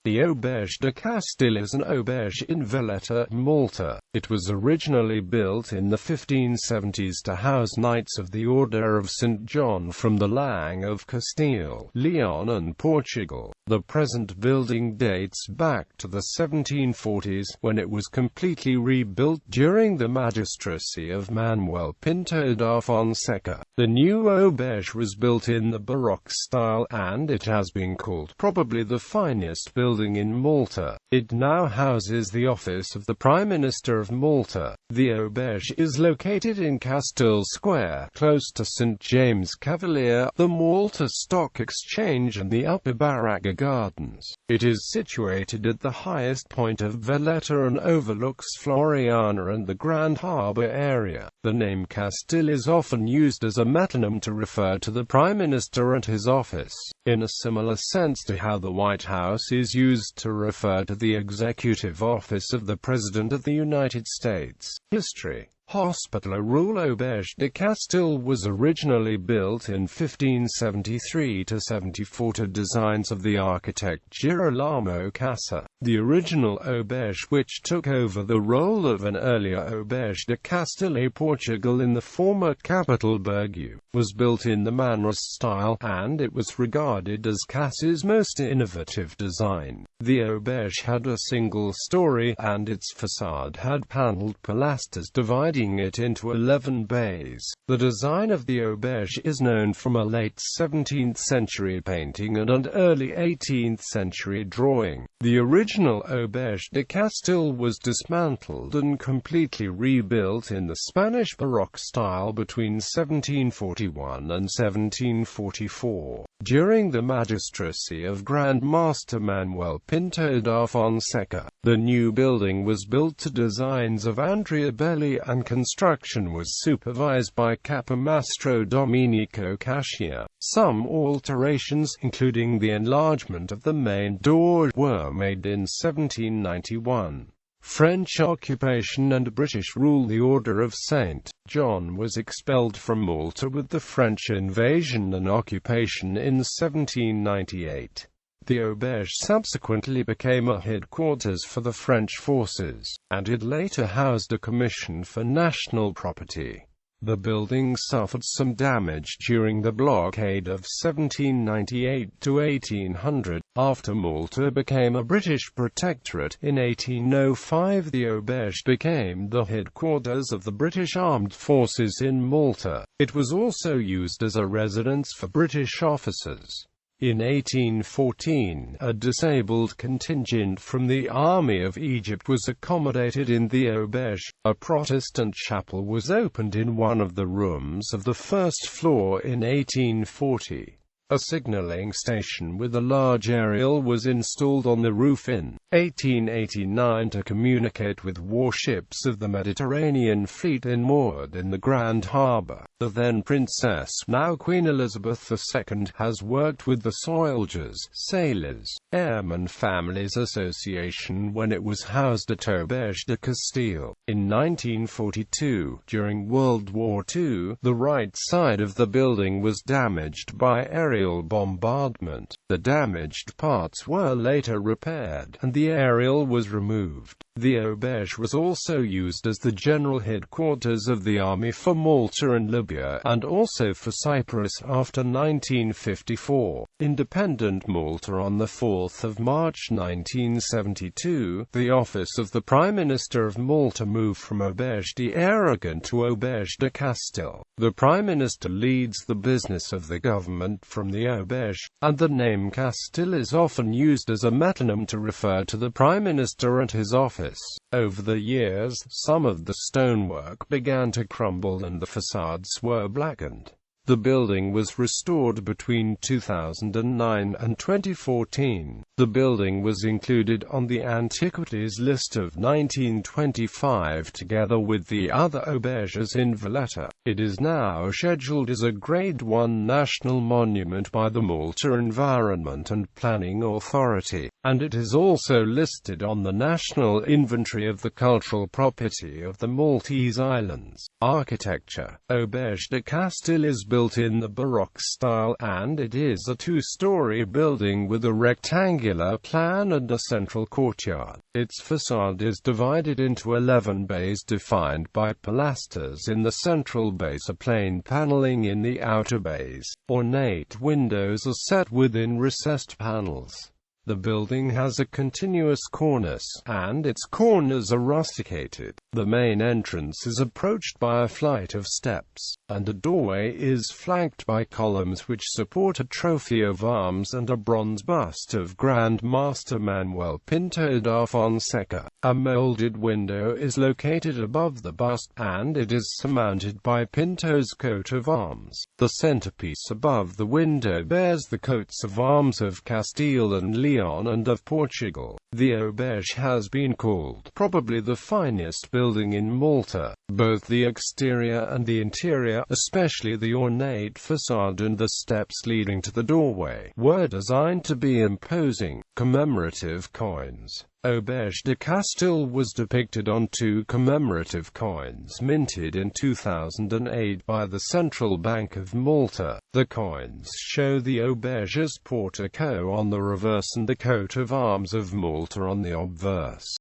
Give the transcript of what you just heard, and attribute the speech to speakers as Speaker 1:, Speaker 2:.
Speaker 1: The Auberge de Castille is an auberge in Valletta, Malta. It was originally built in the 1570s to house knights of the Order of St. John from the Lang of Castile, Leon and Portugal. The present building dates back to the 1740s, when it was completely rebuilt during the magistracy of Manuel Pinto da Fonseca. The new auberge was built in the Baroque style, and it has been called probably the finest building in Malta. It now houses the office of the Prime Minister of Malta. The auberge is located in Castile Square, close to St. James Cavalier, the Malta Stock Exchange and the Upper Barraga Gardens. It is situated at the highest point of Valletta and overlooks Floriana and the Grand Harbour area. The name Castille is often used as a metonym to refer to the Prime Minister and his office, in a similar sense to how the White House is used to refer to the executive office of the President of the United States. History. Hospital Rural Auberge de Castille was originally built in 1573–74 to designs of the architect Girolamo Casa. The original auberge, which took over the role of an earlier Auberge de Castille, Portugal, in the former capital Burgos, was built in the Mannerist style, and it was regarded as Casa's most innovative design. The auberge had a single story, and its facade had panelled pilasters dividing it into 11 bays. The design of the auberge is known from a late 17th century painting and an early 18th century drawing. The original Auberge de Castille was dismantled and completely rebuilt in the Spanish Baroque style between 1741 and 1744. During the magistracy of Grand Master Manuel Pinto da Fonseca, the new building was built to designs of Andrea Belli, and construction was supervised by Capomastro Domenico Cascia. Some alterations, including the enlargement of the main door, were made in 1791. French occupation and British rule. The Order of St. John was expelled from Malta with the French invasion and occupation in 1798. The auberge subsequently became a headquarters for the French forces, and it later housed a commission for national property. The building suffered some damage during the blockade of 1798 to 1800. After Malta became a British protectorate in 1805, the auberge became the headquarters of the British Armed Forces in Malta. It was also used as a residence for British officers. In 1814, a disabled contingent from the Army of Egypt was accommodated in the auberge. A Protestant chapel was opened in one of the rooms of the first floor in 1840. A signalling station with a large aerial was installed on the roof in 1889 to communicate with warships of the Mediterranean fleet moored in the Grand Harbour. The then Princess, now Queen Elizabeth II, has worked with the Soldiers, Sailors, Airmen Families Association when it was housed at Auberge de Castille. In 1942, during World War II, the right side of the building was damaged by aerial bombardment. The damaged parts were later repaired, and the aerial was removed. The auberge was also used as the general headquarters of the army for Malta and Libya, and also for Cyprus after 1954. Independent Malta. On 4 March 1972, the office of the Prime Minister of Malta moved from Auberge de Aragon to Auberge de Castille. The Prime Minister leads the business of the government from the auberge, and the name Castille is often used as a metonym to refer to the Prime Minister and his office. Over the years, some of the stonework began to crumble and the facades were blackened. The building was restored between 2009 and 2014. The building was included on the Antiquities list of 1925 together with the other auberges in Valletta. It is now scheduled as a Grade 1 National Monument by the Malta Environment and Planning Authority, and it is also listed on the National Inventory of the Cultural Property of the Maltese Islands. Architecture. Auberge de Castille is built in the Baroque style, and it is a two-story building with a rectangular plan and a central courtyard. Its facade is divided into 11 bays defined by pilasters in the central base, a plain paneling in the outer bays. Ornate windows are set within recessed panels. The building has a continuous cornice, and its corners are rusticated. The main entrance is approached by a flight of steps, and a doorway is flanked by columns which support a trophy of arms and a bronze bust of Grand Master Manuel Pinto da Fonseca. A molded window is located above the bust, and it is surmounted by Pinto's coat of arms. The centerpiece above the window bears the coats of arms of Castile and Leon and of Portugal. The Auberge has been called probably the finest building in Malta. Both the exterior and the interior, especially the ornate facade and the steps leading to the doorway, were designed to be imposing. Commemorative coins. Auberge de Castille was depicted on 2 commemorative coins minted in 2008 by the Central Bank of Malta. The coins show the Auberge's portico on the reverse and the coat of arms of Malta on the obverse.